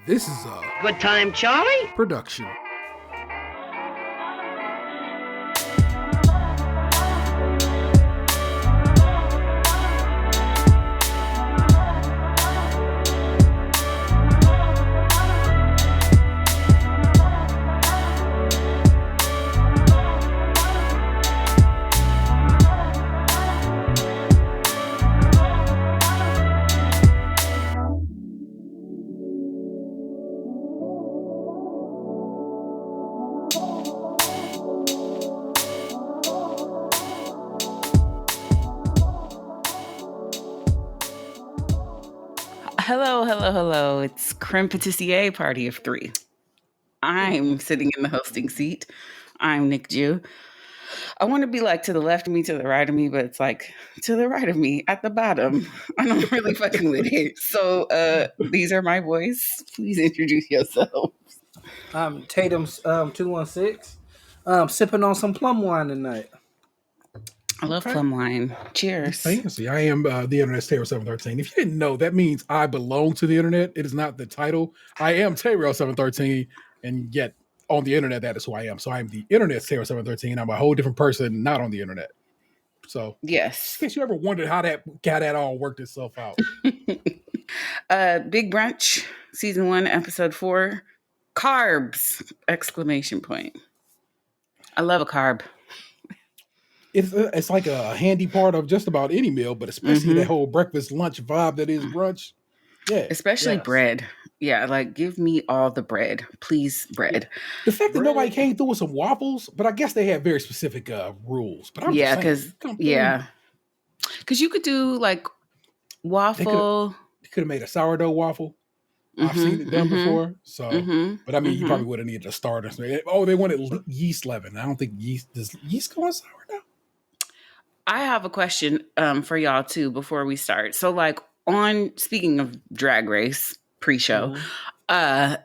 This is a Good time, Charlie? production. Hello. It's Crempetissier Party of Three. I'm sitting in the hosting seat. I'm Nick Jew. I want to be like to the left of me, to the right of me, but it's like to the right of me at the bottom. I'm not really fucking with it. So these are my boys. Please introduce yourself. I'm Tatum's 216. Sipping on some plum wine tonight. I love plum wine. Cheers. Fancy. I am the Internet's Taylor 713. If you didn't know, that means I belong to the Internet. It is not the title. I am Taylor 713, and yet on the Internet, that is who I am. So I am the Internet's Taylor 713. I'm a whole different person, not on the Internet. So, yes. In case you ever wondered how that all worked itself out. Big Brunch, Season 1, Episode 4. Carbs! Exclamation point. I love a carb. It's like a handy part of just about any meal, but especially that whole breakfast lunch vibe that is brunch. Yeah, especially bread. Yeah, like give me all the bread, please. Bread. The fact that nobody came through with some waffles, but I guess they have very specific rules. But I'm because you could do like waffle. They could have made a sourdough waffle. I've seen it done before. So, but I mean, you probably would have needed a starter. Oh, they wanted yeast leaven. I don't think does yeast go on sourdough. I have a question for y'all too before we start. So like speaking of Drag Race pre-show, I'm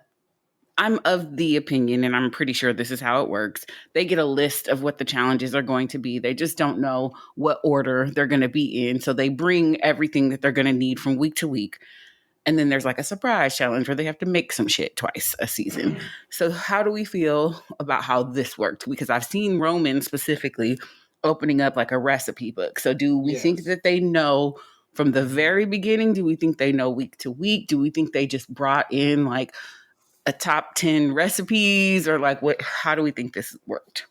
of the opinion, and I'm pretty sure this is how it works, they get a list of what the challenges are going to be. They just don't know what order they're going to be in. So they bring everything that they're going to need from week to week. And then there's like a surprise challenge where they have to make some shit twice a season. So how do we feel about how this worked? Because I've seen Roman specifically opening up like a recipe book. So do we think that they know from the very beginning? Do we think they know week to week? Do we think they just brought in like a top 10 recipes, or like how do we think this worked?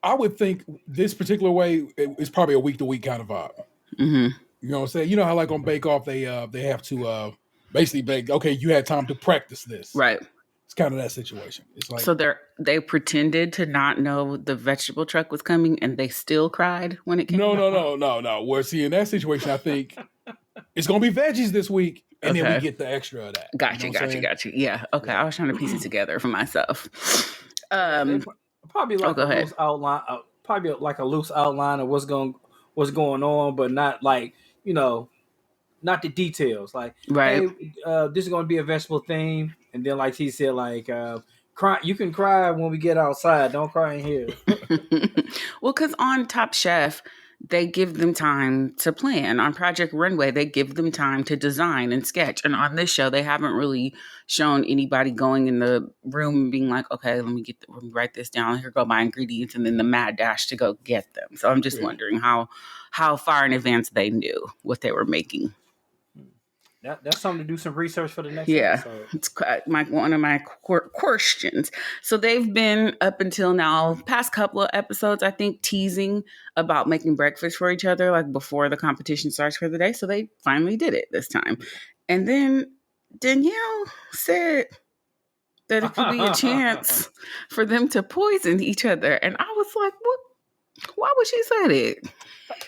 I would think this particular way is probably a week to week kind of vibe. You know what I'm saying? You know how like on Bake Off they have to basically bake. Okay, you had time to practice this, right? It's kind of that situation. It's like, so they pretended to not know the vegetable truck was coming, and they still cried when it came. No. Well, see, in that situation, I think it's gonna be veggies this week, and then we get the extra of that. Got you. Yeah. Okay. I was trying to piece it together for myself. Probably like loose outline. Probably like a loose outline of what's going on, but not like not the details. Like, right. Hey, this is going to be a vegetable theme, and then like he said, like, cry. You can cry when we get outside. Don't cry in here. Well, because on Top Chef, they give them time to plan. On Project Runway, they give them time to design and sketch. And on this show, they haven't really shown anybody going in the room and being like, okay, let me write this down. Here go my ingredients, and then the mad dash to go get them. So I'm just wondering how far in advance they knew what they were making. That's something to do some research for the next episode. It's one of my questions. So they've been up until now, past couple of episodes, I think, teasing about making breakfast for each other, like before the competition starts for the day. So they finally did it this time. And then Danielle said that it could be a chance for them to poison each other. And I was like, what? Why would she say that?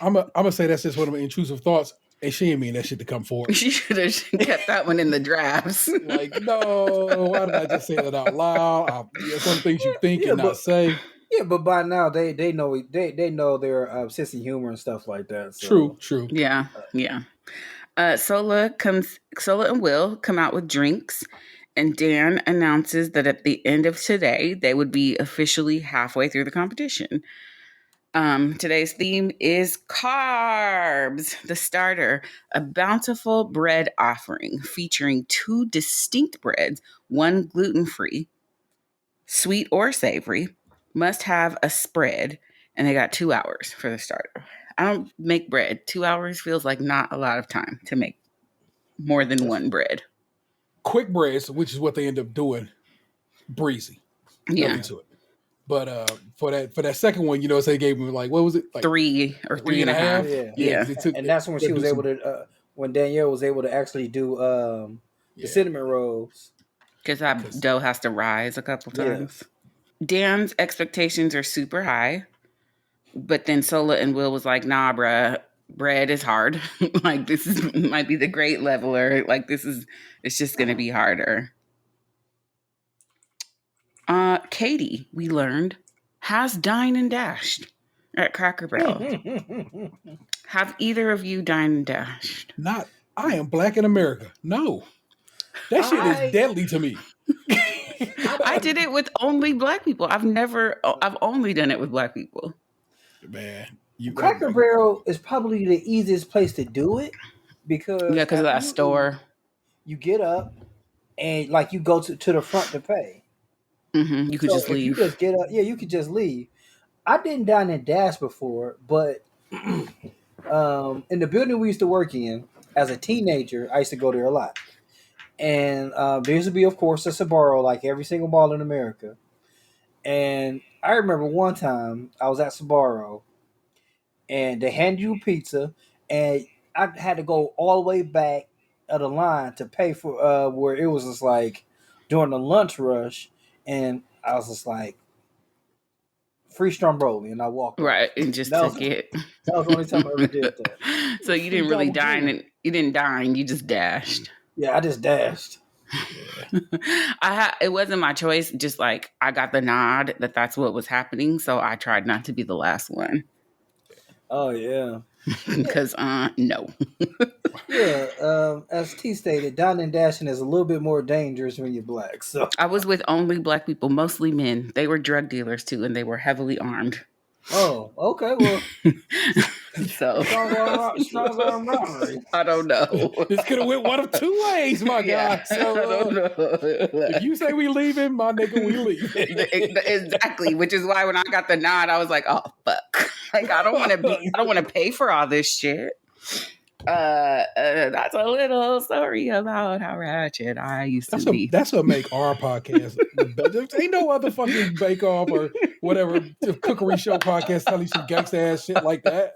I'm gonna say that's just one of my intrusive thoughts. And she didn't mean that shit to come forward. She should have kept that one in the drafts. Like, no, why did I just say that out loud? Some things you think and not say. Yeah, but by now they know their sense of humor and stuff like that. So. True. Yeah. Sola and Will come out with drinks, and Dan announces that at the end of today they would be officially halfway through the competition. Today's theme is carbs. The starter, a bountiful bread offering featuring 2 distinct breads, one gluten-free, sweet or savory, must have a spread, and they got 2 hours for the starter. I don't make bread. 2 hours feels like not a lot of time to make more than one bread. Quick breads, which is what they end up doing, breezy. Yeah. Nothing to it. But for that second one, so they gave me like, what was it? Like 3 or 3.5. Yeah. Yeah. And that's when she was able to, when Danielle was able to actually do the cinnamon rolls. Because that dough has to rise a couple times. Dan's expectations are super high. But then Sola and Will was like, nah, bruh, bread is hard. Like, might be the great leveler. Like, it's just going to be harder. Katie, we learned, has dined and dashed at Cracker Barrel. Have either of you dined and dashed? Not, I am black in America. No. That shit is deadly to me. I did it with only black people. I've only done it with black people. Man. Cracker Barrel is probably the easiest place to do it because of that store. You get up and like you go to the front to pay. Mm-hmm. You could just leave. You just get up. Yeah, you could just leave. I didn't dine and dash before, but in the building we used to work in as a teenager, I used to go there a lot. And there used to be, of course, a Sbarro like every single mall in America. And I remember one time I was at Sbarro and they handed you pizza and I had to go all the way back of the line to pay for where it was just like during the lunch rush. And I was just like, free Stromboli, and I walked right and just took it. That was the only time I ever did that. So you didn't really dine, and you didn't dine. You just dashed. Yeah, I just dashed. It wasn't my choice. Just like I got the nod that that's what was happening, so I tried not to be the last one. Oh yeah, because no. Yeah, as T stated, dining and dashing is a little bit more dangerous when you're black. So I was with only black people, mostly men. They were drug dealers too, and they were heavily armed. Oh, okay. Well, so strong arm robbery. I don't know. This could have went one of two ways, my guy. So, I don't know. If you say we leaving, my nigga, we leave. Exactly, which is why when I got the nod, I was like, "Oh fuck!" Like I don't want to pay for all this shit. That's a little story about how ratchet I used to be. That's what make our podcast. There ain't no other fucking Bake Off or whatever cookery show podcast telling some gangsta ass shit like that.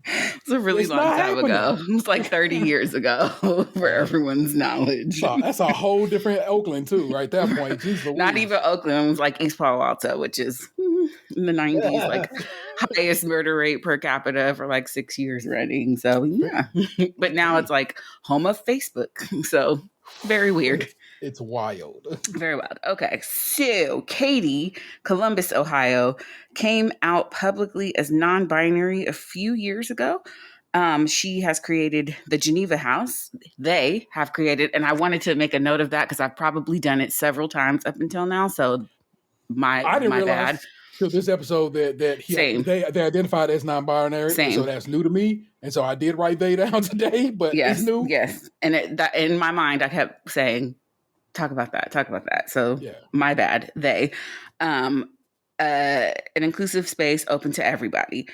It's a really long time ago. It was like 30 years ago for everyone's knowledge. So that's a whole different Oakland too, right? At that point. Not even Oakland. It was like East Palo Alto, which is in the 90s, like highest murder rate per capita for like 6 years running. So yeah. But now it's like home of Facebook. So very weird. It's wild. Very wild. Okay. So Katie, Columbus, Ohio, came out publicly as non-binary a few years ago. She has created the Geneva House. They have created, and I wanted to make a note of that because I've probably done it several times up until now. So I didn't realize bad. Till this episode that they identified as non-binary. Same. So that's new to me. And so I did write they down today, but yes, it's new. Yes. And that in my mind, I kept saying, talk about that. So my bad. They, an inclusive space open to everybody.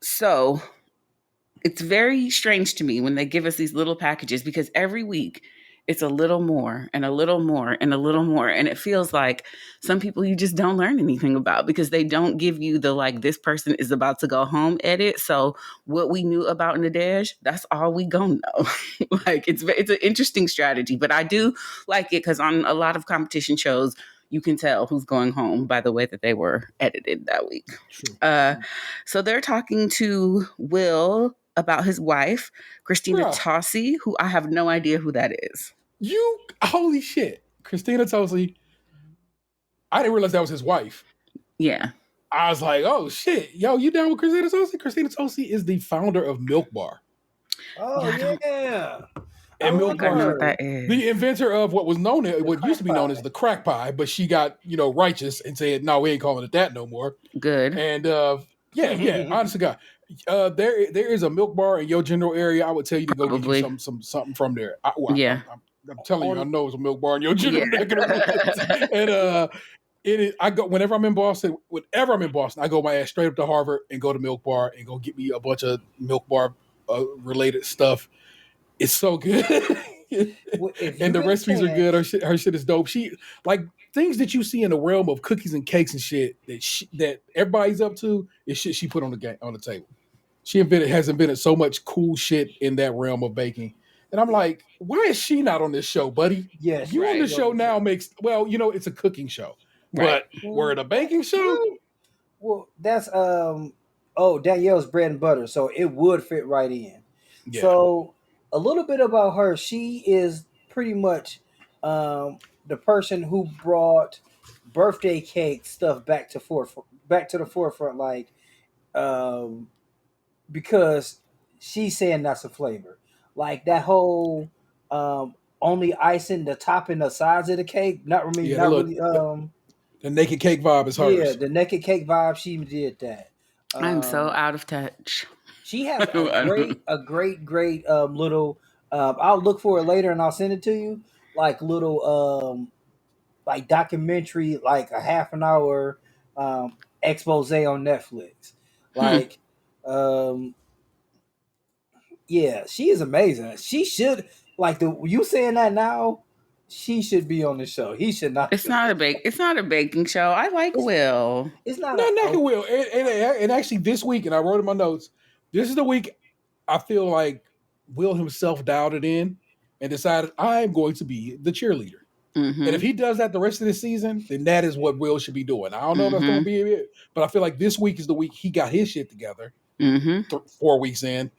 So it's very strange to me when they give us these little packages because every week it's a little more and a little more and a little more. And it feels like some people you just don't learn anything about because they don't give you the, like, this person is about to go home edit. So what we knew about Nadej, that's all we gonna know. Like, it's an interesting strategy, but I do like it because on a lot of competition shows, you can tell who's going home by the way that they were edited that week. So they're talking to Will about his wife, Christina Tossi, who I have no idea who that is. Holy shit. Christina Tossi. I didn't realize that was his wife. Yeah. I was like, oh shit. Yo, you down with Christina Tossi? Christina Tossi is the founder of Milk Bar. Oh, yeah. And Milk Bar, what that is. The inventor of what used to be known as the crack pie, but she got, righteous and said, no, we ain't calling it that no more. Good. And Yeah. Honest to God, there is a milk bar in your general area. I would tell you to go get you Probably. something from there. Yeah. I'm telling you, I On know it's a milk bar in your general Yeah. neck of the woods. And it is. I go whenever I'm in Boston. Whenever I'm in Boston, I go my ass straight up to Harvard and go to Milk Bar and go get me a bunch of Milk Bar related stuff. It's so good. if you And the get a recipes are good. chance, Her shit is dope. She like things that you see in the realm of cookies and cakes and shit that everybody's up to is shit she put on the table. She has invented so much cool shit in that realm of baking. And I'm like, why is she not on this show, buddy? yeah, she You on should Right. the be on show the now show. makes it's a cooking show. Right. But we're at a baking show? Well, that's Danielle's bread and butter, so it would fit right in. Yeah. So a little bit about her. She is pretty much the person who brought birthday cake stuff back to the forefront, like um, because she's saying that's a flavor, like that whole only icing the top and the sides of the cake. Yeah, Not really. the naked cake vibe is Yeah, hers. the naked cake vibe. She did that. I'm so Um, out of touch. she has I don't- great little. I'll look for it later and I'll send it to you. Like little like documentary, like a half an hour expose on Netflix. Hmm. Like, um, yeah, she is amazing. She should like the you saying that now. She should be on the show. He should not. It's not a It's not a baking show. I like Will. It's not Not a. naked will. And actually this week, and I wrote in my notes, this is the week I feel like Will himself dialed it in and decided I'm going to be the cheerleader. And if Mm-hmm. he does that the rest of the season, then that is what Will should be doing. I don't know if that's going to Mm-hmm. be it, but I feel like this week is the week he got his shit together. Mm-hmm. 4 weeks in,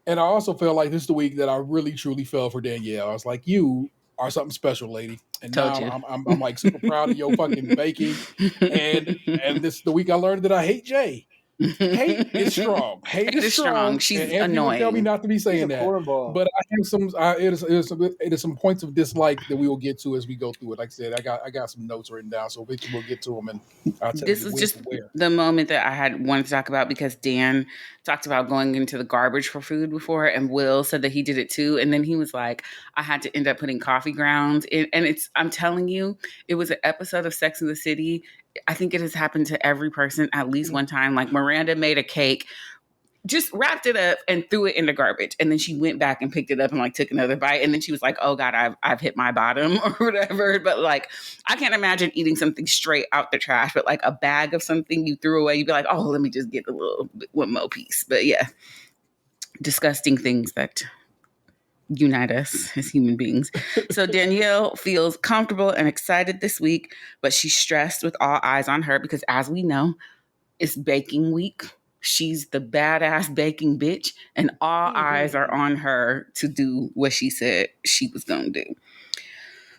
and I also feel like this is the week that I really truly fell for Danielle. I was like, you are something special, lady. And Told now you. I'm like super proud of your fucking baking. And this is the week I learned that I hate Jay. Hate is strong. Hate is strong. She's And Anthony will tell me annoying. not to be He's a saying that. cornball. But I have some. It is some points of dislike that we will get to as we go through it. Like I said, I got some notes written down, so eventually we'll get to them, and I'll tell This you was when just to where. the moment that I had wanted to talk about because Dan talked about going into the garbage for food before, and Will said that he did it too. And then he was like, I had to end up putting coffee grounds in. And I'm telling you, it was an episode of Sex and the City. I think it has happened to every person at least one time. Like Miranda made a cake, just wrapped it up and threw it in the garbage. And then she went back and picked it up and like took another bite. And then she was like, oh God, I've hit my bottom or whatever. But like, I can't imagine eating something straight out the trash, but like a bag of something you threw away, you'd be like, oh, let me just get a little one more piece. But yeah, disgusting things that unite us as human beings. So Danielle feels comfortable and excited this week, but she's stressed with all eyes on her because as we know, it's baking week. She's the badass baking bitch, and all eyes are on her to do what she said she was going to do.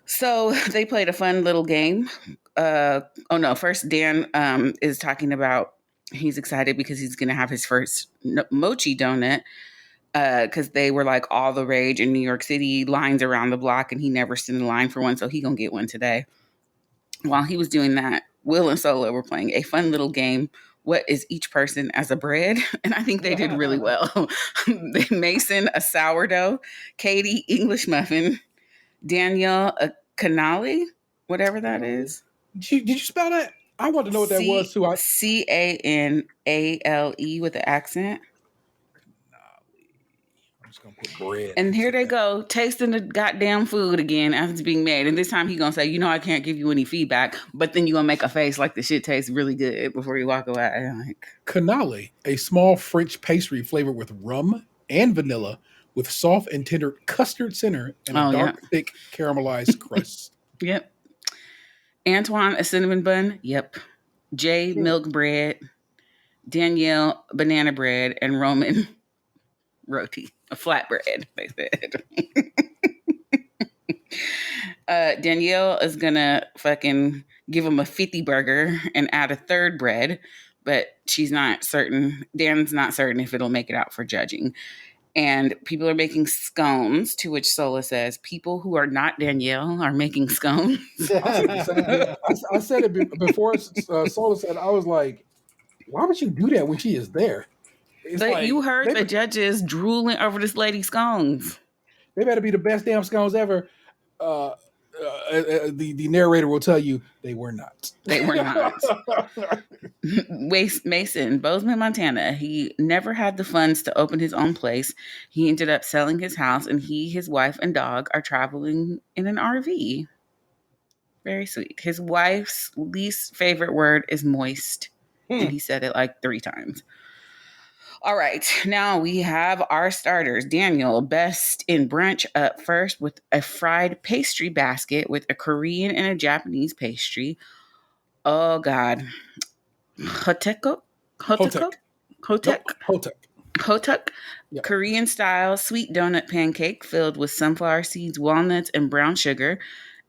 So they played a fun little game. First Dan is talking about he's excited because he's going to have his first mochi donut because they were like all the rage in New York City, lines around the block, and he never stood in line for one, so he going to get one today. While he was doing that, Will and Solo were playing a fun little game. What is each person as a bread? And I think they did really well. Mason, a sourdough. Katie, English muffin. Danielle, a canali, whatever that is. Did you spell that? I want to know what that was too. Canale with an accent. I'm just gonna put bread. And here they go, tasting the goddamn food again as it's being made. And this time he's gonna say, I can't give you any feedback, but then you're gonna make a face like the shit tastes really good before you walk away. Like Canale, a small French pastry flavored with rum and vanilla, with soft and tender custard center and a dark, thick caramelized crust. Yep. Antoine, a cinnamon bun. Yep. Jay, milk bread. Danielle, banana bread, and Roman, roti, a flatbread, they said. Danielle is gonna fucking give him a 50 burger and add a third bread, but she's not certain. Dan's not certain if it'll make it out for judging. And people are making scones, to which Sola says, people who are not Danielle are making scones. I said it before Sola said, I was like, why would you do that when she is there? It's But like you heard the judges drooling over this lady's scones. they better be the best damn scones ever. The narrator will tell you they were not. They were not. Mason, Bozeman, Montana. He never had the funds to open his own place. He ended up selling his house, and he, his wife, and dog are traveling in an RV. Very sweet. His wife's least favorite word is moist, and he said it like 3 times. All right, now we have our starters. Daniel, best in brunch, up first with a fried pastry basket with a Korean and a Japanese pastry. Oh, God. Hotek. Yep. Korean style sweet donut pancake filled with sunflower seeds, walnuts, and brown sugar,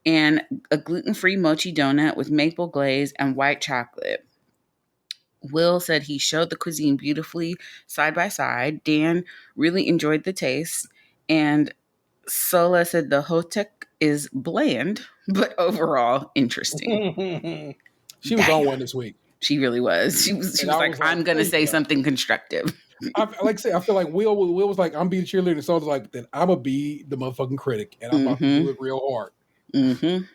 and a gluten-free mochi donut with maple glaze and white chocolate. Will said he showed the cuisine beautifully side by side. Dan really enjoyed the taste. And Sola said the hotek is bland, but overall interesting. She was on one this week. She really was. She was like, I'm going to say something constructive. Like I say, I feel like Will was like, I'm being the cheerleader. And Sola's like, then I'm going to be the motherfucking critic. And I'm about to do it real hard. Mm-hmm.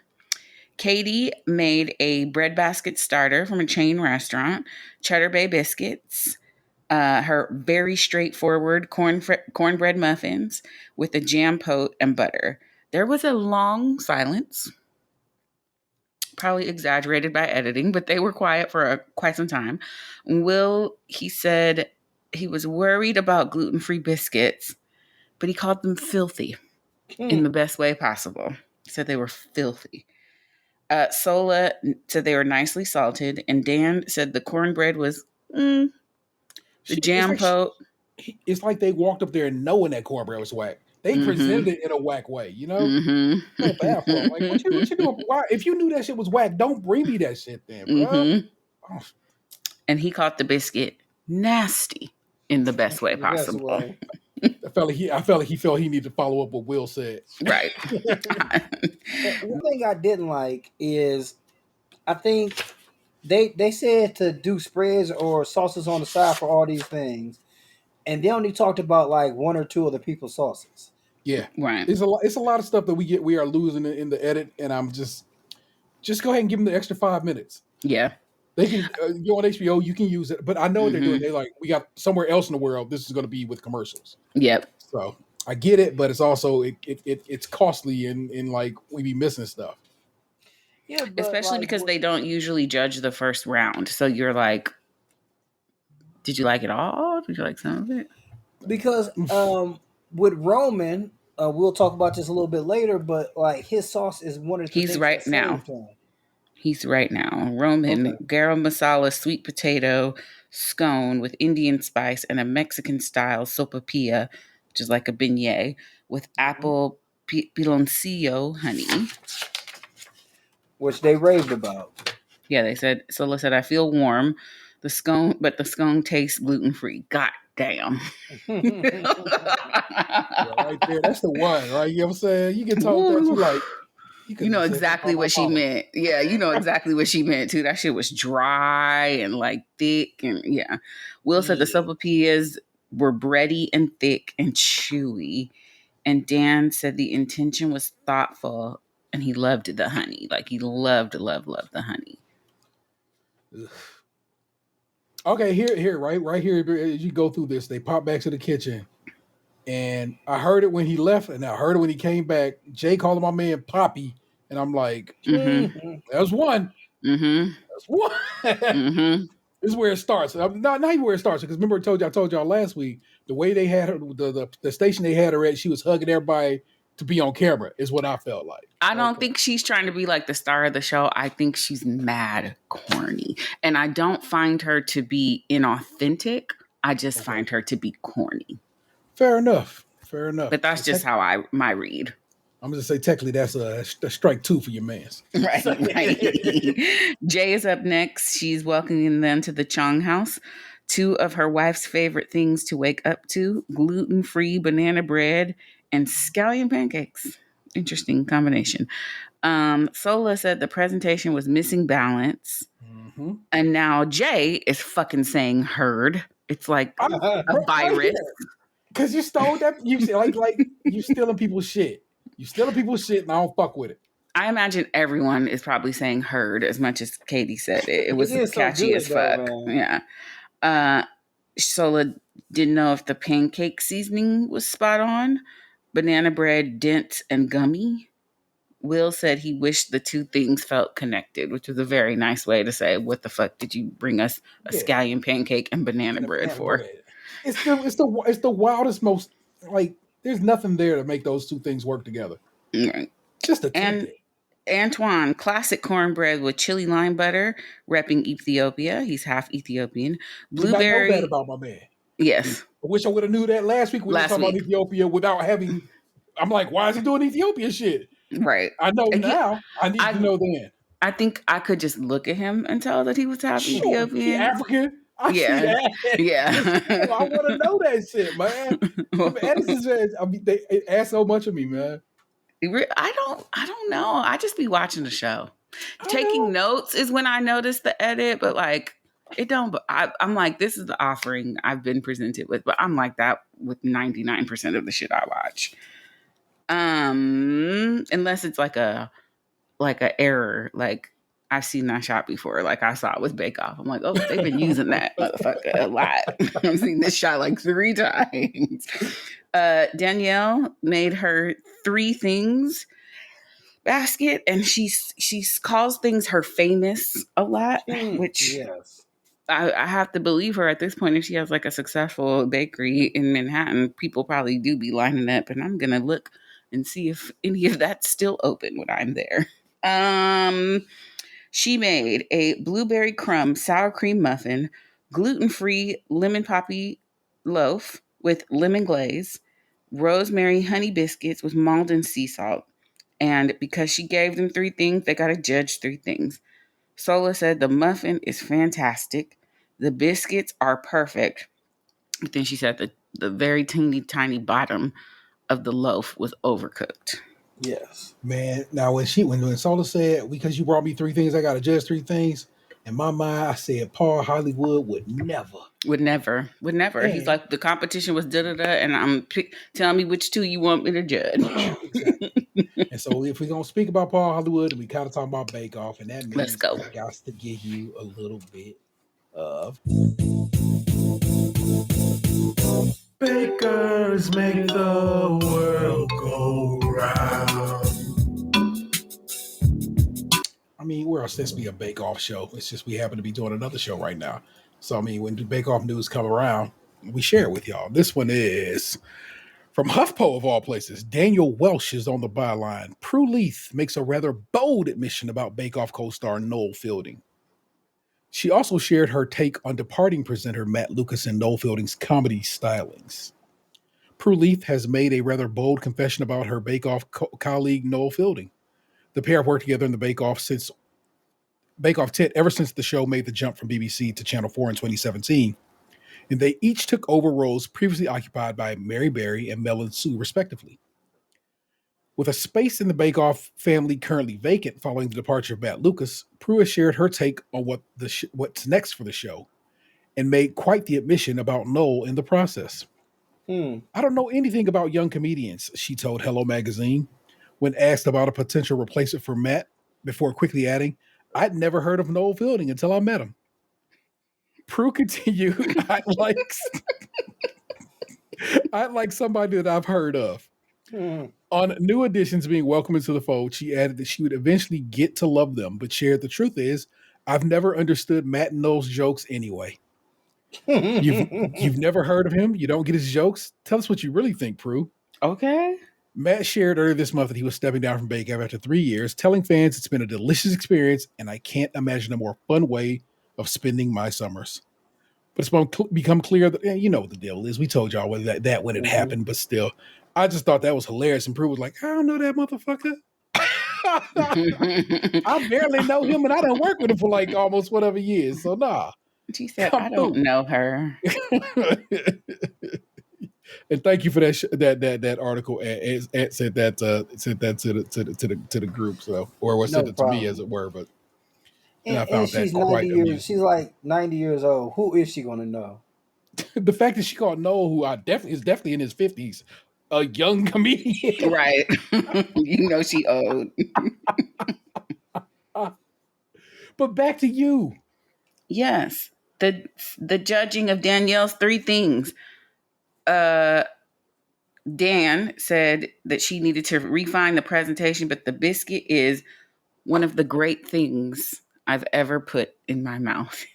Katie made a bread basket starter from a chain restaurant, Cheddar Bay biscuits, her very straightforward cornbread muffins with a jam pote and butter. There was a long silence, probably exaggerated by editing, but they were quiet for quite some time. Will, he said he was worried about gluten-free biscuits, but he called them filthy in the best way possible. He said they were filthy. Sola said they were nicely salted, and Dan said the cornbread was the jam pote. It's like they walked up there knowing that cornbread was whack. They presented it in a whack way, you know? So bad for them. Like, what you doing? Why? If you knew that shit was whack, don't bring me that shit then, bro. Oh. And he called the biscuit nasty in the best way possible. I felt like he felt he needed to follow up what Will said. Right. One thing I didn't like is I think they said to do spreads or sauces on the side for all these things, and they only talked about like 1 or 2 of the people's sauces. Yeah, right. It's a lot of stuff that we are losing in the edit, and I'm just go ahead and give them the extra 5 minutes. Yeah. They can go on HBO. You can use it, but I know what they're doing. They're like, we got somewhere else in the world. This is going to be with commercials. Yep. So I get it, but it's also it's costly and like we be missing stuff. Yeah, especially because they don't usually judge the first round. So you're like, did you like it all? Did you like some of it? Because with Roman, we'll talk about this a little bit later, but like his sauce is one of the things right now. He's right now. Roman, garam masala sweet potato scone with Indian spice and a Mexican-style sopapilla, which is like a beignet, with apple piloncillo honey. Which they raved about. Yeah, they said, Sola said, I feel warm. The scone tastes gluten-free. God damn. Right there. That's the one, right? You know what I'm saying? You get told that, you like, you know exactly what she meant. Yeah, you know exactly what she meant too. That shit was dry and like thick and yeah. Will said the sopapillas were bready and thick and chewy. And Dan said the intention was thoughtful and he loved the honey. Like he loved the honey. Okay, here, right here, as you go through this, they pop back to the kitchen. And I heard it when he left, and I heard it when he came back. Jay called my man Poppy, and I'm like, "That's one. That's one." This is where it starts. Not even where it starts, because remember I told y'all last week the way they had her, the station they had her at, she was hugging everybody to be on camera. Is what I felt like. I don't think she's trying to be like the star of the show. I think she's mad corny, and I don't find her to be inauthentic. I just find her to be corny. Fair enough. But that's just how my read. I'm going to say technically that's a strike 2 for your mans. Right. Jay is up next. She's welcoming them to the Chong house. 2 of her wife's favorite things to wake up to: gluten-free banana bread and scallion pancakes. Interesting combination. Sola said the presentation was missing balance. And now Jay is fucking saying heard. It's like a virus. Because you stole that. You like you stealing people's shit. You stealing people's shit, and I don't fuck with it. I imagine everyone is probably saying heard as much as Katie said it. It was catchy as fuck. Though, yeah. Sola didn't know if the pancake seasoning was spot on. Banana bread, dense and gummy. Will said he wished the two things felt connected, which was a very nice way to say, what the fuck did you bring us a scallion pancake and banana bread for? It's the wildest, most, like, there's nothing there to make those two things work together. Right. Just a tidbit. Antoine, classic cornbread with chili lime butter, repping Ethiopia. He's half Ethiopian. Blueberry. Did not know that about my man. Yes. I wish I would have knew that last week when we were talking about Ethiopia without having. I'm like, why is he doing Ethiopia shit? Right. I know now. I need to know then. I think I could just look at him and tell that he was half Ethiopian. He African. I see that. Yeah. I want to know that shit, man. They ask so much of me, man. I don't know. I just be watching the show. Taking notes is when I notice the edit, but like it don't. I'm like, this is the offering I've been presented with, but I'm like that with 99% of the shit I watch. Unless it's like a error, like I've seen that shot before. Like I saw it with Bake Off. I'm like, oh, they've been using that motherfucker a lot. I've seen this shot like 3 times. Danielle made her 3 things basket, and she calls things her famous a lot, which I have to believe her at this point. If she has like a successful bakery in Manhattan, people probably do be lining up, and I'm gonna look and see if any of that's still open when I'm there. She made a blueberry crumb sour cream muffin, gluten-free lemon poppy loaf with lemon glaze, rosemary honey biscuits with Malden sea salt. And because she gave them 3 things, they got to judge 3 things. Sola said the muffin is fantastic. The biscuits are perfect. But then she said the very teeny tiny bottom of the loaf was overcooked. Yes, man. Now when Sola said, because you brought me 3 things, I got to judge 3 things. In my mind, I said Paul Hollywood would never. And he's like, the competition was da-da-da, and I'm telling me which 2 you want me to judge. Exactly. And so if we're going to speak about Paul Hollywood, we kind of talking about Bake Off, and that means let's go. I got to give you a little bit of... Bakers make the world go round. I mean, where else this be a Bake Off show? It's just we happen to be doing another show right now. So, I mean, when the Bake Off news come around, we share it with y'all. This one is from HuffPo, of all places. Daniel Welsh is on the byline. Prue Leith makes a rather bold admission about Bake Off co-star Noel Fielding. She also shared her take on departing presenter Matt Lucas and Noel Fielding's comedy stylings. Prue Leith has made a rather bold confession about her Bake Off colleague Noel Fielding. The pair have worked together in the Bake Off tent ever since the show made the jump from BBC to Channel 4 in 2017. And they each took over roles previously occupied by Mary Berry and Mel and Sue, respectively. With a space in the Bake Off family currently vacant following the departure of Matt Lucas, Prue has shared her take on what's next for the show and made quite the admission about Noel in the process. I don't know anything about young comedians, she told Hello Magazine when asked about a potential replacement for Matt, before quickly adding, I'd never heard of Noel Fielding until I met him. Prue continued, I'd like somebody that I've heard of. On new additions being welcomed into the fold, she added that she would eventually get to love them, but shared the truth is, I've never understood Matt and Noel's jokes anyway. You've never heard of him? You don't get his jokes? Tell us what you really think, Prue. Okay. Matt shared earlier this month that he was stepping down from Bake Off after 3 years, telling fans it's been a delicious experience and I can't imagine a more fun way of spending my summers. But it's become clear that, you know what the deal is. We told y'all that when it happened, but still, I just thought that was hilarious. And Prue was like, I don't know that motherfucker. I barely know him and I don't work with him for like almost whatever years. So nah. She said, I don't know her. And thank you for that article. And sent that to the group, so or was sent it to me as it were. But And I And found that she's 90 quite years. amusing. She's like 90 years old. Who is she gonna know? The fact that she called Noah, who is definitely in his 50s, a young comedian. Right. You know she owed. But back to you. Yes. The judging of Danielle's three things. Uh Dan said that she needed to refine the presentation, but the biscuit is one of the great things I've ever put in my mouth.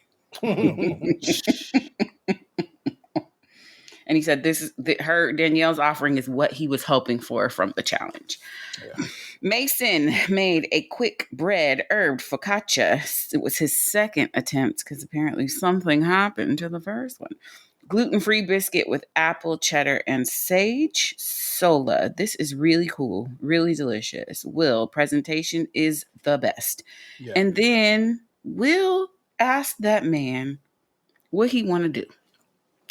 And he said this is her Danielle's offering is what he was hoping for from the challenge. Yeah. Mason made a quick bread herb focaccia. It was his second attempt because apparently something happened to the first one. Gluten-free biscuit with apple, cheddar, and sage. Sola. This is really cool. Really delicious. Will, presentation is the best. Yeah. And then Will asked that man what he want to do.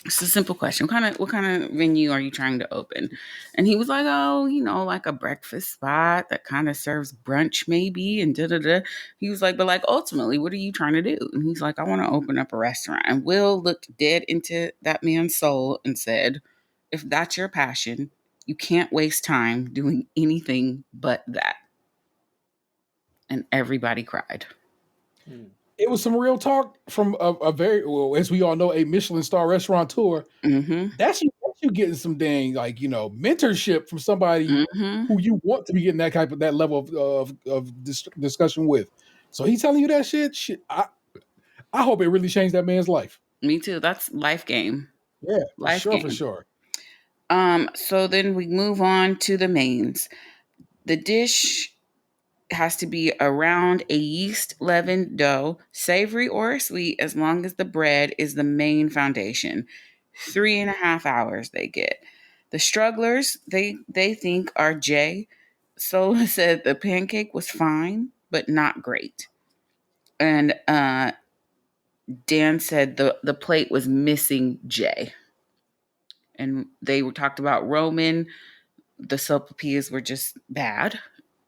It's a simple question. What kind of venue are you trying to open? And he was like, oh, like a breakfast spot that kind of serves brunch maybe and da-da-da. He was like, but like ultimately, what are you trying to do? And he's like, I want to open up a restaurant. And Will looked dead into that man's soul and said, if that's your passion, you can't waste time doing anything but that. And everybody cried. It was some real talk from a very, well, as we all know, a Michelin star restaurateur. Mm-hmm. That's you getting some dang, mentorship from somebody Mm-hmm. who you want to be getting that level of discussion with. So he's telling you that shit. I hope it really changed that man's life. Me too. That's life game. Yeah, Life for game. sure. So then we move on to the mains. The dish has to be around a yeast leavened dough, savory or sweet, as long as the bread is the main foundation. 3.5 hours they get. The strugglers, they think are Jay. Sola said the pancake was fine, but not great. And Dan said the plate was missing Jay. And they talked about Roman. The sopapillas were just bad.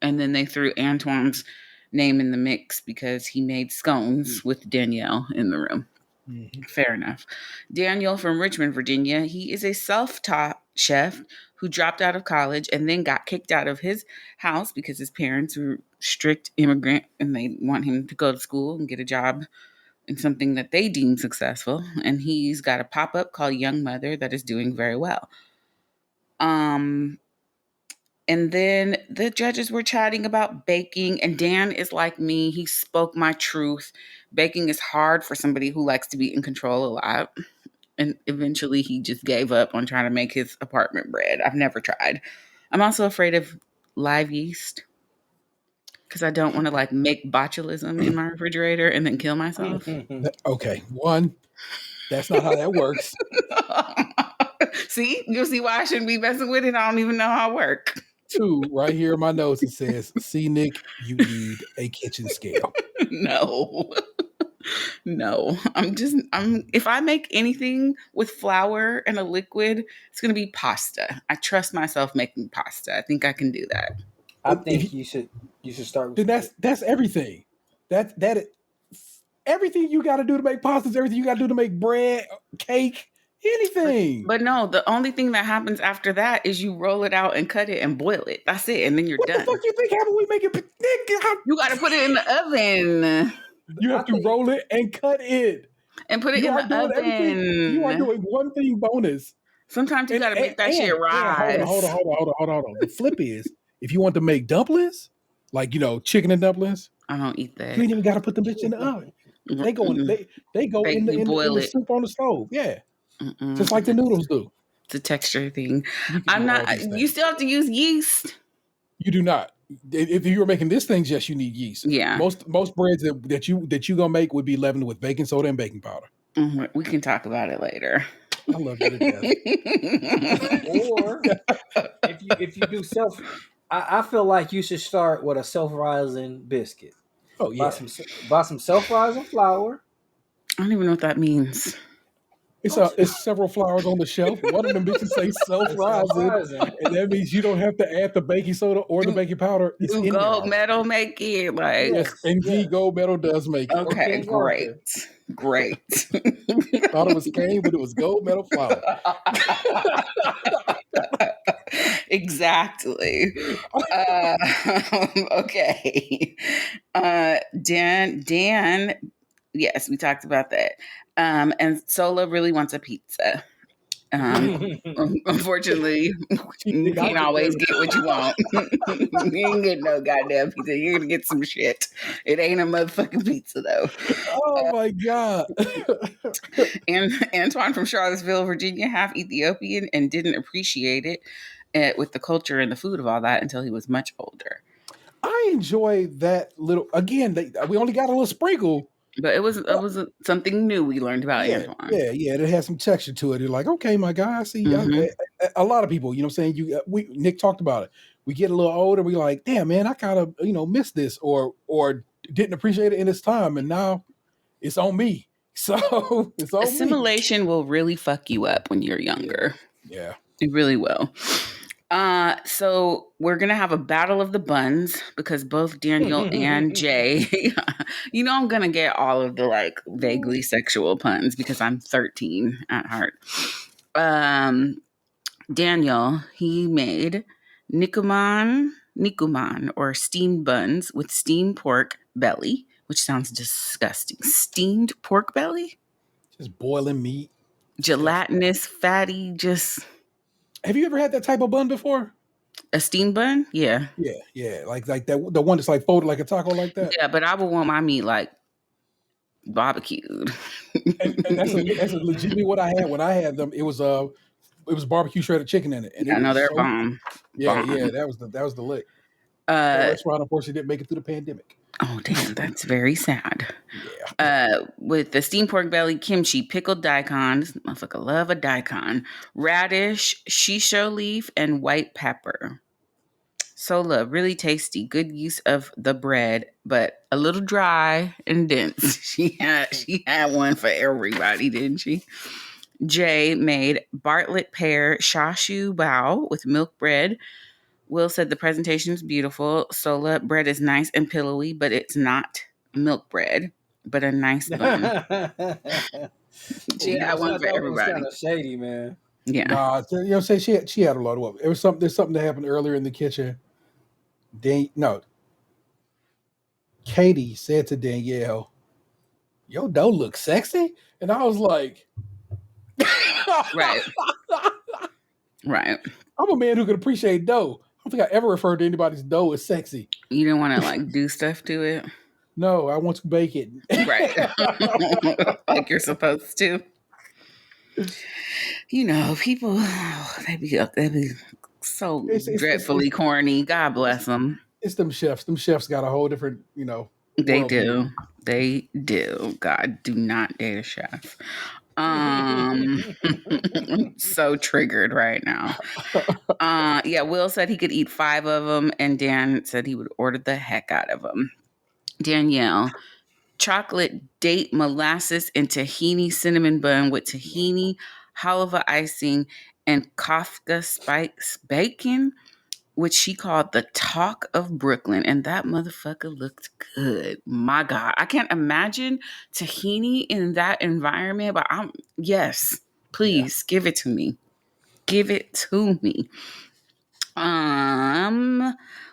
And then they threw Antoine's name in the mix because he made scones with Danielle in the room. Mm-hmm. Fair enough. Daniel from Richmond, Virginia, he is a self-taught chef who dropped out of college and then got kicked out of his house because his parents were strict immigrant and they want him to go to school and get a job in something that they deem successful. And he's got a pop-up called Young Mother that is doing very well. And then the judges were chatting about baking, and Dan is like me. He spoke my truth. Baking is hard for somebody who likes to be in control a lot. And eventually he just gave up on trying to make his apartment bread. I've never tried. I'm also afraid of live yeast because I don't want to make botulism in my refrigerator and then kill myself. Okay, one, that's not how that works. See, you'll see why I shouldn't be messing with it. I don't even know how it works. 2, right here in my notes, it says, see, Nick, you need a kitchen scale. No, if I make anything with flour and a liquid, it's going to be pasta. I trust myself making pasta. I think I can do that. I think you should start with that's everything. Everything you got to do to make pasta is everything you got to do to make bread, cake, anything. But no, the only thing that happens after that is you roll it out and cut it and boil it. That's it, and then you're done. What the fuck you think happened? We make it. You got to put it in the oven. You have to roll it and cut it and put it in the oven. You are doing one thing bonus. Sometimes you got to make that shit rise. Hold on. The flip is, if you want to make dumplings, chicken and dumplings, I don't eat that. You ain't even got to put them bitch in the oven. They go in. They go in the soup on the stove. Yeah, just like the noodles do. It's a texture thing. I'm not. You still have to use yeast. You do not. If you were making these things, yes, you need yeast. Yeah. Most breads that you gonna make would be leavened with baking soda and baking powder. Mm-hmm. We can talk about it later. I love you to death. Or if you do I feel like you should start with a self-rising biscuit. Oh yeah. Buy some self-rising flour. I don't even know what that means. It's several flowers on the shelf. One of them bitches say self-rising, and that means you don't have to add the baking soda or the baking powder. It's Do in there gold already. medal make it? Like, Yes, indeed, gold medal does make it. okay, King Arthur. great. Thought it was cane, but it was gold medal flour. Exactly. Okay. Dan. Yes, we talked about that. And Sola really wants a pizza. Unfortunately, you can't always get what you want. You ain't get no goddamn pizza. You're gonna get some shit. It ain't a motherfucking pizza though. Oh my god! And Antoine from Charlottesville, Virginia, half Ethiopian, and didn't appreciate it with the culture and the food of all that until he was much older. I enjoy that little. Again, we only got a little sprinkle. But it was something new we learned about Antoine. Yeah. It has some texture to it. You're like, okay, my guy, I see. A lot of people, you know, what I'm saying Nick talked about it. We get a little older, we like, damn, man, I kind of missed this or didn't appreciate it in its time, and now it's on me. So it's on Assimilation will really fuck you up when you're younger. Yeah, it really will. So we're gonna have a battle of the buns because both Daniel and Jay, I'm gonna get all of the like vaguely sexual puns because I'm 13 at heart. Daniel, he made nikuman or steamed buns with steamed pork belly, which sounds disgusting. Steamed pork belly? Just boiling meat. Gelatinous, fatty, just. Have you ever had that type of bun before? A steamed bun? Yeah. Yeah. Like that, the one that's like folded like a taco like that. Yeah, but I would want my meat like barbecued. and that's legitimately what I had when I had them. It was barbecue shredded chicken in it. And I know they're bomb. Yeah, bomb. yeah, that was the lick. That restaurant unfortunately didn't make it through the pandemic. Oh damn, that's very sad. Yeah. With the steamed pork belly, kimchi, pickled daikon, this motherfucker love a daikon, radish, shisho leaf, and white pepper. Sola, really tasty. Good use of the bread, but a little dry and dense. She had one for everybody, didn't she? Jay made Bartlett pear shashu bao with milk bread. Will said the presentation is beautiful. Sola, bread is nice and pillowy, but it's not milk bread, but a nice bun. She had one for everybody. Kind of shady, man. Yeah. Nah, say she had a lot of work. There's something that happened earlier in the kitchen. Katie said to Danielle, "Your dough looks sexy," and I was like, "Right." I'm a man who can appreciate dough. I don't think I ever referred to anybody's dough as sexy. You didn't want to like do stuff to it? No, I want to bake it. Right. Like you're supposed to. People, they be so dreadfully corny. God bless them. It's them chefs. Them chefs got a whole different, They do. They do. God, do not date a chef. I'm so triggered right now. Will said he could eat 5 of them, and Dan said he would order the heck out of them. Danielle, chocolate date molasses and tahini cinnamon bun with tahini, halva icing, and Kafka spikes bacon, which she called the talk of Brooklyn. And that motherfucker looked good. My God. I can't imagine tahini in that environment, but yes, please give it to me. Give it to me.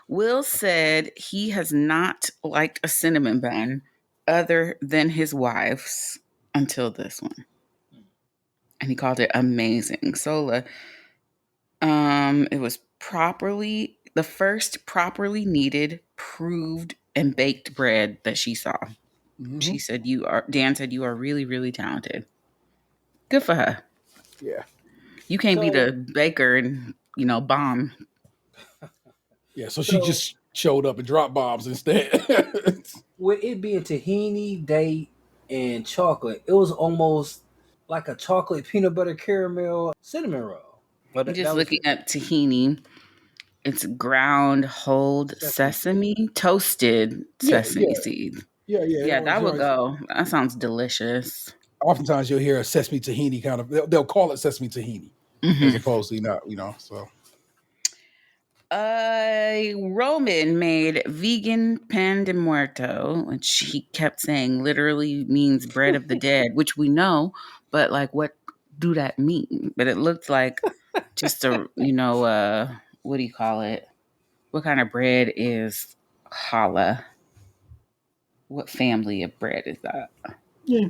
Will said he has not liked a cinnamon bun other than his wife's until this one. And he called it amazing. Sola, it was the first properly kneaded, proved, and baked bread that she saw. Mm-hmm. She said Dan said you are really, really talented. Good for her. Yeah. You can't be the baker and, bomb. Yeah, so she just showed up and dropped bombs instead. With it being tahini, date, and chocolate, it was almost like a chocolate peanut butter caramel cinnamon roll. But just looking at tahini, it's ground whole sesame, toasted sesame seeds. Yeah. Yeah, that would go. That sounds delicious. oftentimes you'll hear a sesame tahini kind of. They'll call it sesame tahini as opposed to not. So Roman made vegan pan de muerto, which he kept saying literally means bread of the dead, which we know, but like, what do that mean? But it looked like just what do you call it? What kind of bread is challah? What family of bread is that? yeah,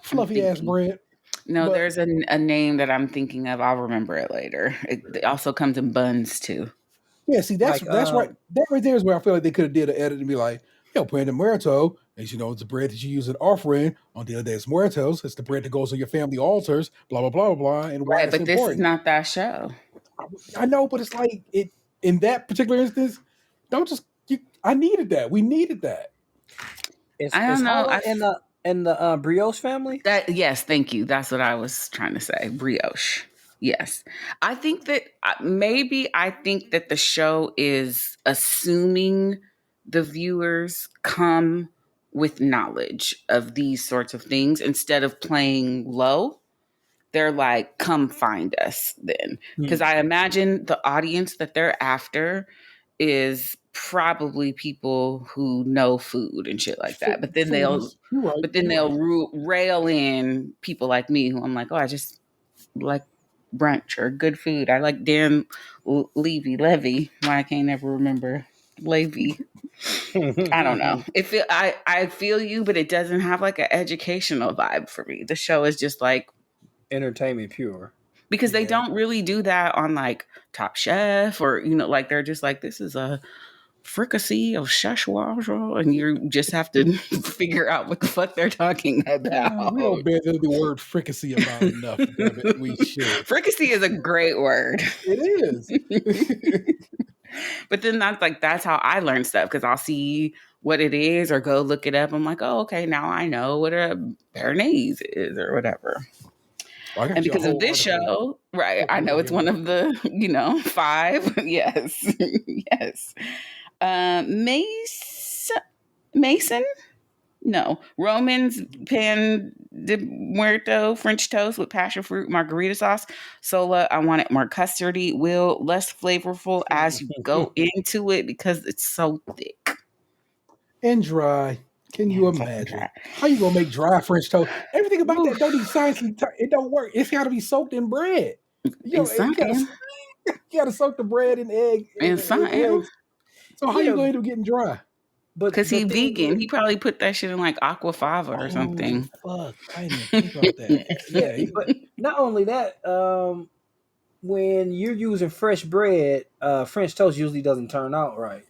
fluffy ass bread. No, But there's a name that I'm thinking of. I'll remember it later. It also comes in buns too. yeah, see, that's Like right. That right there is where I feel like they could have did an edit and be like, pan de muerto, as you know, it's the bread that you use at offering on the other days muertos. It's the bread that goes on your family altars. Blah blah blah blah blah, and why Right, it's but this is important. not that show. I know, but it's like it in that particular instance. Don't just. I needed that. We needed that. is I don't know. challah in the brioche family? Yes, thank you. That's what I was trying to say. Brioche. Yes. I think that I think that the show is assuming the viewers come with knowledge of these sorts of things instead of playing low. They're like, come find us then. Because I imagine the audience that they're after is probably people who know food and shit like that. But then Foodies. You're right. they'll rail in people like me who I'm like, oh, I just like brunch or good food. I like Dan Levy. Why I can't never remember Levy. I don't know. I feel you, but it doesn't have like an educational vibe for me. The show is just like Entertainment pure. because they don't really do that on like Top Chef or like they're just like, this is a fricassee of Szechuan, and you just have to figure out what the fuck they're talking about. We don't bear the word fricassee about enough. Damn it, we should. Fricassee is a great word. It is. But then that's how I learn stuff because I'll see what it is or go look it up. I'm like, oh, okay, now I know what a béarnaise is or whatever. And because of this show, right, I know it's one of the, 5. Yes. Yes. Mason? No. Roman's pan de muerto French toast with passion fruit margarita sauce. Sola, I want it more custardy. Will, less flavorful as you go into it because it's so thick. And dry. Can you imagine? How you gonna make dry French toast? Everything about that don't need science. It don't work. It's got to be soaked in bread. You gotta soak the bread in egg. And eggs. So how you going to getting dry? Because he's vegan, he probably put that shit in like aquafaba or something. Fuck, I didn't think about that. Yeah, but not only that, when you're using fresh bread, French toast usually doesn't turn out right.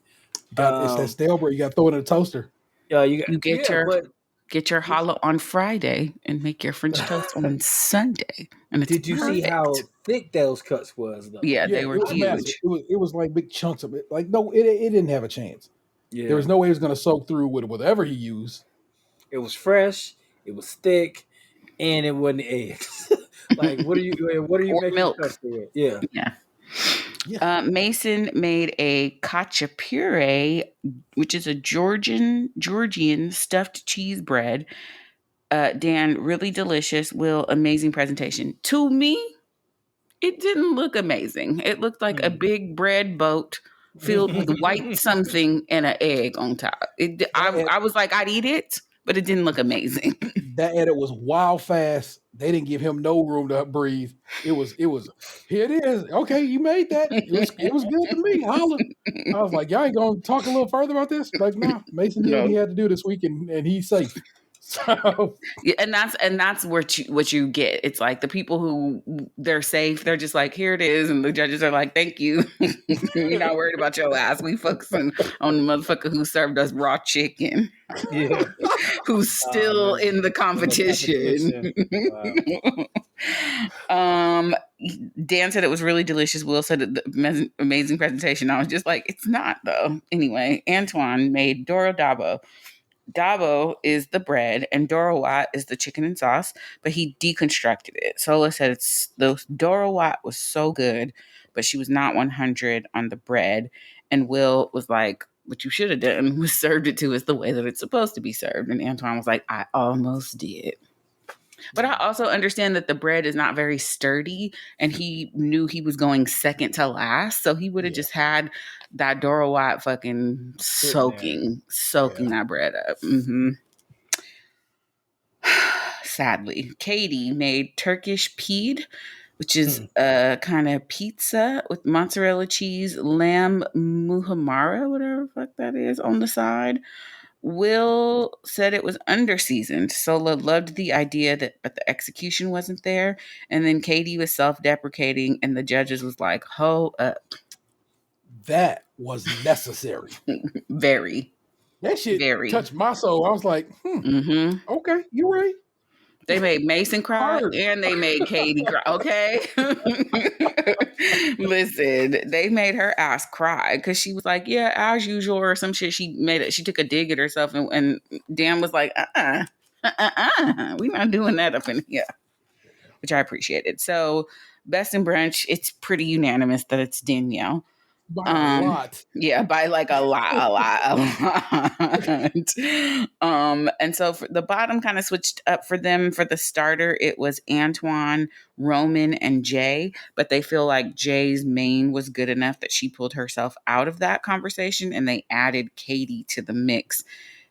It's that stale bread. You got to throw it in a toaster. You get your challah on Friday and make your French toast on Sunday. And did you see how thick those cuts was? Though? Yeah, they were huge. It was like big chunks of it. Like no, it didn't have a chance. Yeah. There was no way it was going to soak through with whatever he used. It was fresh. It was thick, and it wasn't eggs. Like what are you making milk? With? Yeah. Mason made a khachapuri, which is a Georgian stuffed cheese bread. Dan, really delicious. Will, amazing presentation. To me, it didn't look amazing. It looked like a big bread boat filled with white something and an egg on top. I was like, I'd eat it, but it didn't look amazing. That edit was wild fast. They didn't give him no room to breathe. It was here it is. Okay, you made that. It was good to me. Holla. I was like, y'all ain't gonna talk a little further about this? Like, nah, Mason did what he had to do this week and he's safe. So yeah, and that's what you get. It's like the people who they're safe, they're just like, here it is, and the judges are like, thank you. We're not worried about your ass. We focusing on the motherfucker who served us raw chicken. Yeah. Who's still in the competition. Dan said it was really delicious. Will said the amazing presentation. I was just like, it's not though. Anyway, Antoine made Doro Dabo. Dabo is the bread and Doro Wat is the chicken and sauce, but he deconstructed it. Sola said the Doro Wat was so good, but she was not 100 on the bread. And Will was like, what you should have done was served it to us the way that it's supposed to be served. And Antoine was like, I almost did. But I also understand that the bread is not very sturdy, and he knew he was going second to last, so he would have just had that Dora Watt fucking soaking that bread up. Sadly, Katie made Turkish peed, which is a kind of pizza with mozzarella cheese, lamb muhammara, whatever the fuck that is, on the side. Will said it was underseasoned. Sola loved the idea but the execution wasn't there. And then Katie was self-deprecating, and the judges was like, "Ho up." That was necessary. Very, That shit very. touched my soul. I was like, okay, you're right. They made Mason cry Hard. and they made Katie cry. Okay. Listen, they made her ass cry because she was like, yeah, as usual, or some shit. She took a dig at herself, and Dan was like, we're not doing that up in here, which I appreciated. So, best in brunch, it's pretty unanimous that it's Danielle. By a lot. Yeah, by like a lot. And so for the bottom kind of switched up for them. For the starter, it was Antoine, Roman, and Jay, but they feel like Jay's main was good enough that she pulled herself out of that conversation, and they added Katie to the mix.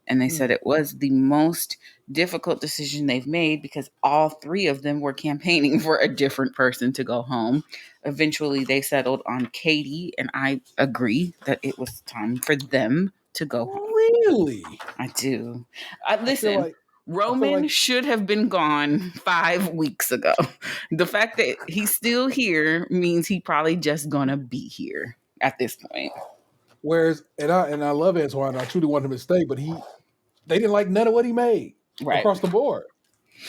And they said it was the most difficult decision they've made because all three of them were campaigning for a different person to go home. Eventually, they settled on Katie, and I agree that it was time for them to go home. Really? I do. Listen, Roman like should have been gone 5 weeks ago. The fact that he's still here means he probably just gonna be here at this point. Whereas, and I love Antoine. I truly want him to stay, but they didn't like none of what he made across the board.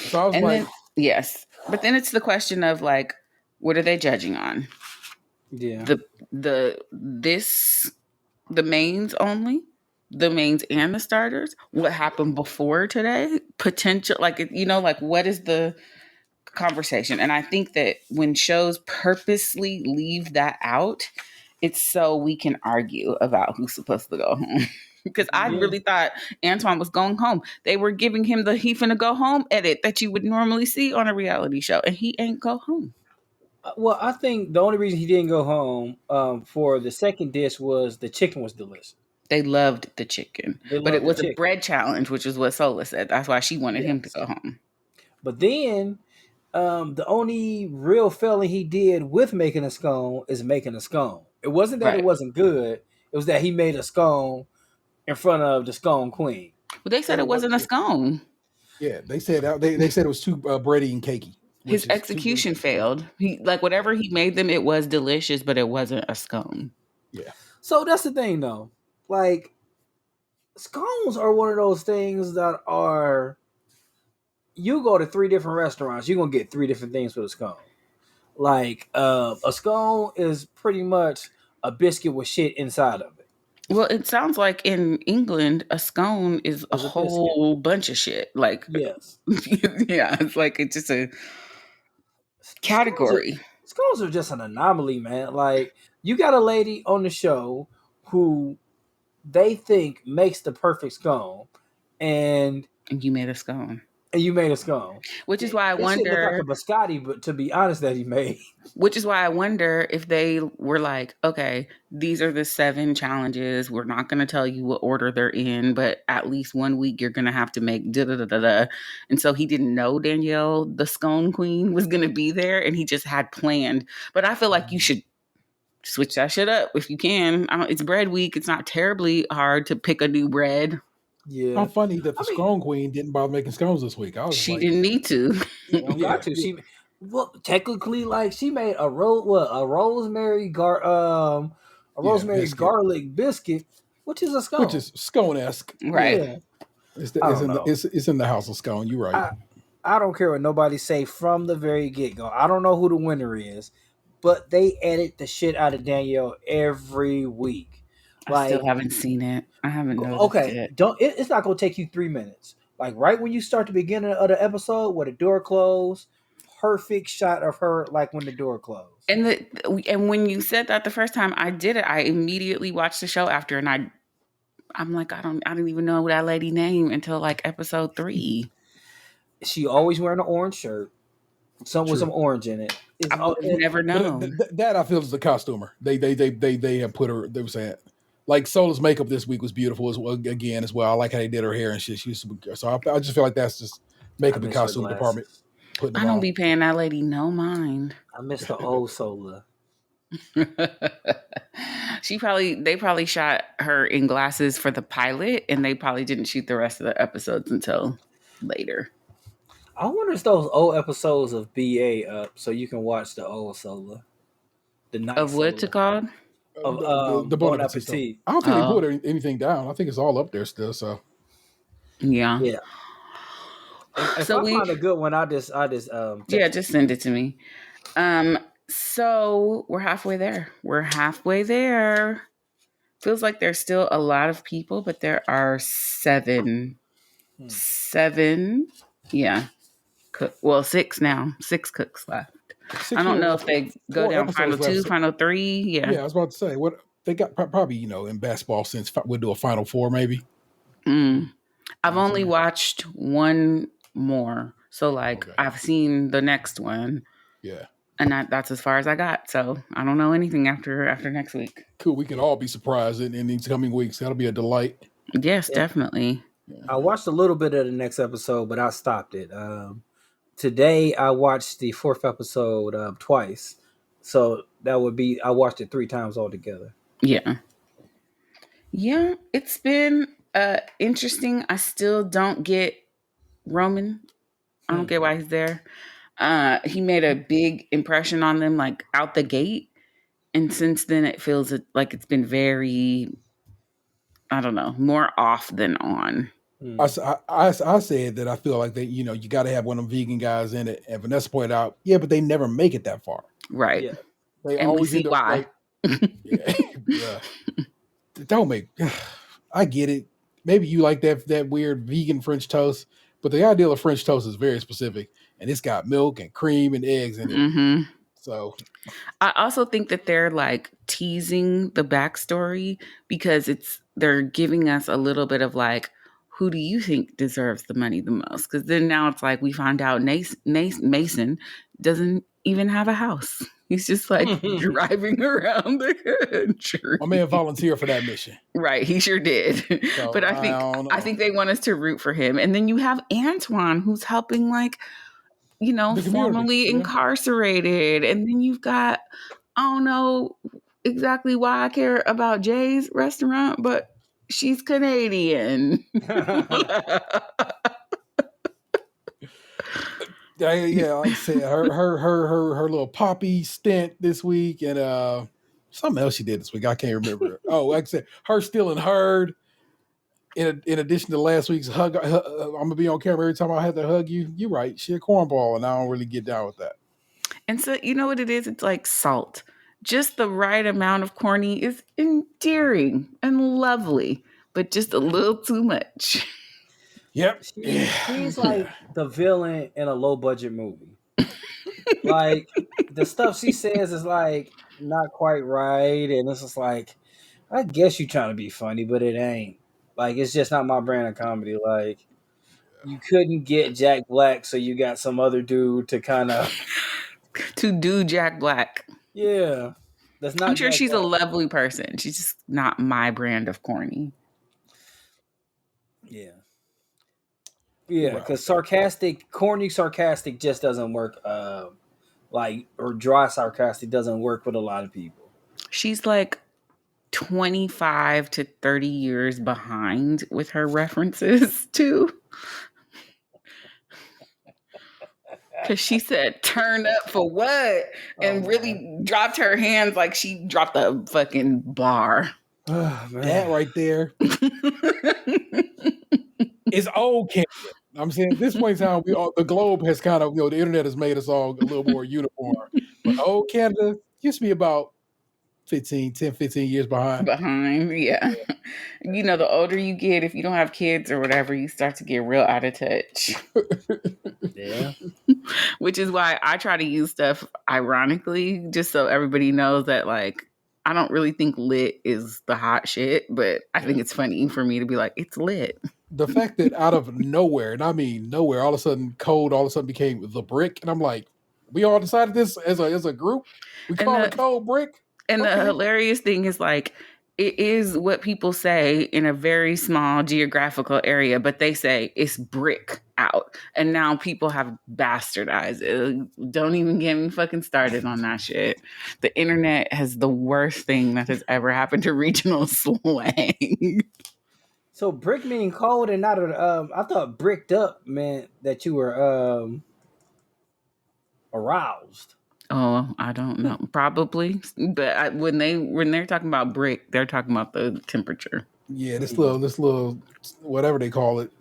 So I was yes, but then it's the question of like, what are they judging on? Yeah, the mains only, the mains and the starters. What happened before today? Potential, like what is the conversation? And I think that when shows purposely leave that out, it's so we can argue about who's supposed to go home. Because I really thought Antoine was going home. They were giving him the he finna go home edit that you would normally see on a reality show, and he ain't go home. Well, I think the only reason he didn't go home for the second dish was the chicken was delicious. They loved the chicken, but it was a bread challenge, which is what Sola said. That's why she wanted him to go home. But then the only real failing he did with making a scone is making a scone. It wasn't that it wasn't good. It was that he made a scone in front of the scone queen. Well, they said it wasn't a scone. Yeah, they said it was too bready and cakey. His execution failed. Whatever he made them, it was delicious, but it wasn't a scone. Yeah. So that's the thing, though. Like, scones are one of those things that are. You go to 3 different restaurants, you're gonna get 3 different things with a scone. Like, a scone is pretty much a biscuit with shit inside of it. Well, it sounds like in England, a scone is a whole bunch of shit. Like, yes, yeah, it's like it's just a category. Scones are just an anomaly, man. Like, you got a lady on the show who they think makes the perfect scone, and you made a scone. And you made a scone. Which is why I wonder. Like a biscotti, but to be honest, that he made. Which is why I wonder if they were like, okay, these are the 7 challenges. We're not going to tell you what order they're in, but at least 1 week you're going to have to make da-da-da-da-da. And so he didn't know Danielle, the scone queen, was going to be there, and he just had planned. But I feel like you should switch that shit up if you can. It's bread week. It's not terribly hard to pick a new bread. Yeah, how funny that the scone queen didn't bother making scones this week. She didn't need to. Got to. She technically, like, she made a rosemary garlic biscuit, which is a scone, which is scone-esque, right? Yeah. It's in the house of scone. You're right. I don't care what nobody say from the very get go. I don't know who the winner is, but they edit the shit out of Danielle every week. I still haven't seen it. I haven't noticed it. It's not gonna take you 3 minutes. Like, right when you start the beginning of the episode where the door closed, perfect shot of her, like when the door closed. And when you said that the first time I did it, I immediately watched the show after, and I'm like, I don't even know that lady name until like episode 3. She always wearing an orange shirt, some with True. some orange in it. It's I would have never But known. that I feel is the costumer. They have put her. They were saying like Sola's makeup this week was beautiful as well. Again, as well. I like how they did her hair and shit. She was super good. So I just feel like that's just I makeup and miss her costume department glasses. putting I it don't on. be paying that lady no mind. I miss the old Sola. They probably shot her in glasses for the pilot, and they probably didn't shoot the rest of the episodes until later. I wonder if those old episodes of BA up so you can watch the old Sola, the night Of what's it Sola called? of The Bon Bon Appetit stuff. Appetit. I don't think they Oh, put anything down. I think it's all up there still. So yeah. Yeah. If So I find a good one, I just text it. just send it to me. So we're halfway there. Feels like there's still a lot of people, but there are seven. Yeah. Six now. Six cooks left. I don't know if they go four down final episodes left. two, final three. Yeah, Yeah. I was about to say what they got. Probably in basketball sense, we'll do a final four maybe. I've only watched one more. So Okay. I've seen the next one. Yeah. And that's as far as I got. So I don't know anything after next week. Cool. We can all be surprised in these coming weeks. That'll be a delight. Yes, Yeah. definitely. I watched a little bit of the next episode, but I stopped it. Today I watched the fourth episode twice. So that would be I watched it 3 times altogether. Yeah. Yeah, it's been interesting. I still don't get Roman. I don't get why he's there. He made a big impression on them out the gate. And since then it feels like it's been very, I don't know, more off than on. I said that I feel like that you got to have one of them vegan guys in it, and Vanessa pointed out, but they never make it that far. Right. Yeah. They And always we see end up why. yeah. Don't make. I get it. Maybe you like that weird vegan French toast, but the ideal of French toast is very specific, and it's got milk and cream and eggs in it. Mm-hmm. So I also think that they're teasing the backstory because they're giving us a little bit of who do you think deserves the money the most? Because then now it's we find out Mason doesn't even have a house. He's just driving around the country. my man volunteered for that mission. Right, he sure did. So, but I think they want us to root for him. And then you have Antoine who's helping formerly incarcerated. And then you've got, I don't know exactly why I care about Jay's restaurant, but she's Canadian. Yeah, like I said, her little poppy stint this week, and something else she did this week. I can't remember. Oh, like I said, her stealing Herd. In addition to last week's hug, I'm gonna be on camera every time I have to hug you. You're right. She a cornball, and I don't really get down with that. And so you know what it is? It's like salt. Just the right amount of corny is endearing and lovely, but just a little too much. Yep. She's like the villain in a low budget movie. The stuff she says is not quite right, and it's just I guess you're trying to be funny, but it ain't. It's just not my brand of comedy. You couldn't get Jack Black, so you got some other dude to kind of to do Jack Black. Yeah. That's not I'm sure Jack she's Black. a lovely person. She's just not my brand of corny. Yeah. Yeah, because corny sarcastic just doesn't work. Or dry sarcastic doesn't work with a lot of people. She's 25 to 30 years behind with her references too. Because she said, turn up for what? And really dropped her hands like she dropped a fucking bar. That right there is old Canada. I'm saying at this point in time, the globe has kind of, the internet has made us all a little more uniform. But old Canada used to be about 10, 15 years behind. Yeah. The older you get, if you don't have kids or whatever, you start to get real out of touch. Yeah. Which is why I try to use stuff ironically, just so everybody knows that I don't really think lit is the hot shit, but I think it's funny for me to be like, it's lit. the fact that out of nowhere, and I mean nowhere, all of a sudden code all of a sudden became the brick, and I'm like, we all decided this as a group. We And call it the code brick. and the Okay. hilarious thing is like it is what people say in a very small geographical area, but they say it's brick out. And now people have bastardized it. Don't even get me fucking started on that shit. The internet has the worst thing that has ever happened to regional slang. So brick mean cold and not I thought bricked up meant that you were aroused. Oh, I don't know. Probably. But when they're talking about brick, they're talking about the temperature. Yeah, this little whatever they call it.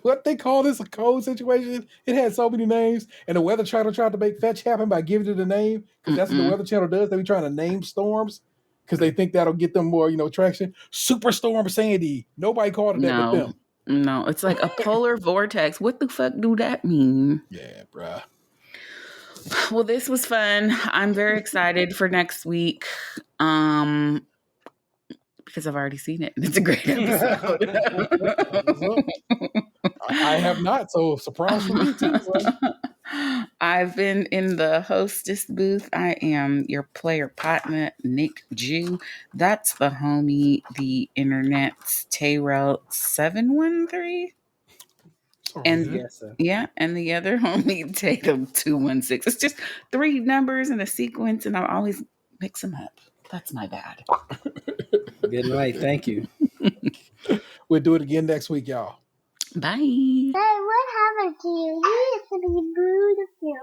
What they call this, a code situation? It had so many names, and the Weather Channel tried to make fetch happen by giving it a name, because that's what the Weather Channel does. They be trying to name storms because they think that'll get them more, traction. Superstorm Sandy. Nobody called it that but them. No, it's like a polar vortex. What the fuck do that mean? Yeah, bruh. Well, this was fun. I'm very excited for next week. Because I've already seen it. It's a great episode. I have not, so surprise for me too. I've been in the hostess booth. I am your player partner, Nick Jew. That's the homie, the internet's Tayrell 713. And yes, sir. yeah, and the other homie Tatum 216. It's just 3 numbers in a sequence, and I always mix them up. That's my bad. Good night. Thank you. We'll do it again next week, y'all. Bye. Hey, what happened to you? You used to be beautiful.